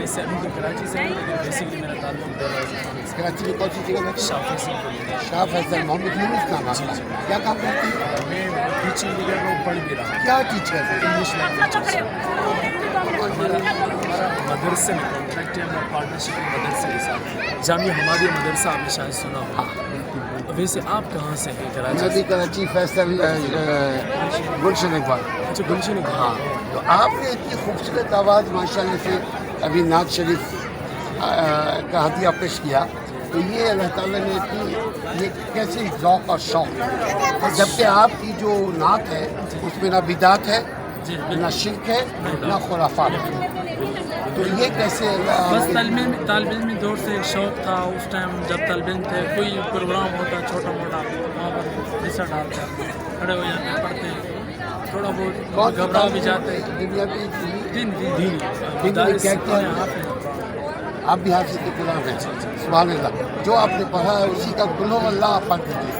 ویسے ابھی تو کراچی سے ہوں لیکن بیسکلی میرا تعلق کراچی میں کون سی جگہ میں؟ شاہ فیصل کو شاہ فیصل محمد یونس نام آپ کا، کیا کام کرتی ہیں؟ میں ٹیچنگ بھی کر رہا ہوں، پڑھ بھی رہا ہوں، کیا ٹیچر ہے؟ انگلش لینگویج ہمارا مدرسے میں کانٹریکٹ ہے، ہمارا پارٹنرشپ مدرسے کے ساتھ، جامعہ ہمادیہ مدرسہ آپ نے شاید سنا ہوگا۔ ویسے آپ کہاں سے ہیں؟ میں کراچی بھی کراچی فیصل گلشن اقبال۔ اچھا گلشن اقبال۔ ہاں، تو آپ نے اتنی خوبصورت آواز ماشاءاللہ سے ابھی نعت شریف کا ہدیہ پیش کیا، تو یہ اللہ تعالیٰ نے اتنی یہ کیسے ذوق اور شوق ہے، جبکہ آپ کی جو نعت ہے اس میں نہ بدعت ہے، نہ شرک ہے، نہ خرافات ہے، تو یہ کیسے بس طالب علم دور سے ایک شوق تھا، اس ٹائم جب طالب علم تھے کوئی پروگرام ہوتا چھوٹا موٹا وہاں پر حصہ ڈالتے ہیں، کھڑے ہو جاتے ہیں، پڑھتے ہیں، تھوڑا بہت گھبرا بھی جاتے ہیں۔ دنیا کی دین دین میں کیا کیا ہے؟ آپ بھی حافظ کے قرآن ہیں، سبحان اللہ، جو آپ نے پڑھا ہے اسی کا قل هو اللہ آپ پڑھ دیجیے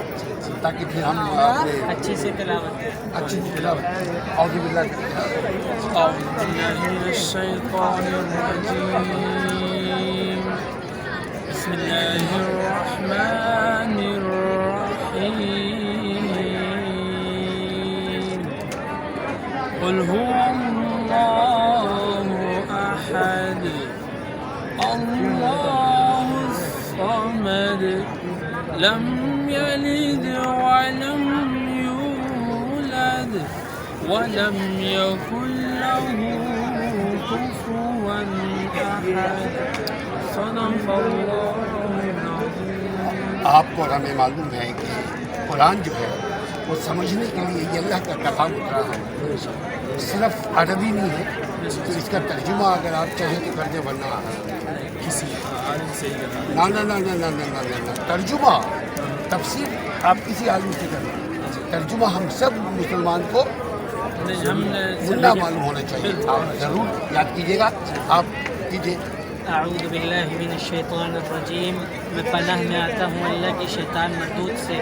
تاکہ پھر ہم اپنے اچھی سے تلاوت اچھی تلاوت اعوذ باللہ أعوذ بالله من الشيطان الرجيم بسم الله الرحمن الرحيم قل هو الله أحد الله الصمد لم يلد ولم يولد ولم يكن له كفوا أحد صدق الله العظيم۔ آپ کو ہمیں معلوم ہے کہ قرآن جو ہے وہ سمجھنے کے لیے یہ اللہ کا کلام اترا ہے، صرف عربی نہیں ہے، تو اس کا ترجمہ اگر آپ چاہیں تو کر دیں، ورنہ کسی عالم سے ہی کرنا نہ نہ نہ نہ نہ نہ نہ نہ ترجمہ تفسیر آپ کسی عالم سے کریں، ترجمہ ہم سب مسلمان کو ملا معلوم ہونا چاہیے، آپ ضرور یاد کیجیے گا، آپ کیجیے۔ اعوذ باللہ من الشیطان الرجیم، میں پناہ میں آتا ہوں اللہ کی شیطان مردود سے۔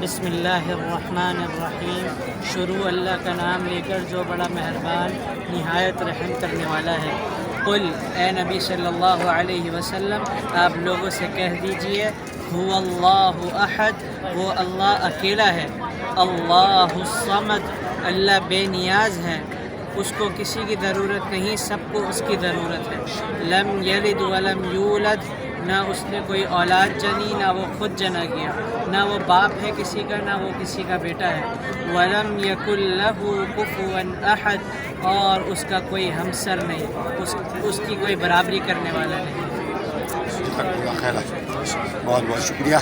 بسم اللہ الرحمن الرحیم، شروع اللہ کا نام لے کر جو بڑا مہربان نہایت رحم کرنے والا ہے۔ قل، اے نبی صلی اللہ علیہ وسلم، آپ لوگوں سے کہہ دیجئے، هو اللہ احد، وہ اللہ اکیلا ہے، اللہ الصمد، اللہ بے نیاز ہے، اس کو کسی کی ضرورت نہیں، سب کو اس کی ضرورت ہے۔ لم یلد ولم یولد، نہ اس نے کوئی اولاد جنی، نہ وہ خود جنا گیا، نہ وہ باپ ہے کسی کا، نہ وہ کسی کا بیٹا ہے۔ ولم یکن لہ کفوا احد، اور اس کا کوئی ہمسر نہیں، اس کی کوئی برابری کرنے والا نہیں۔ جزاک اللہ خیر، بہت بہت شکریہ۔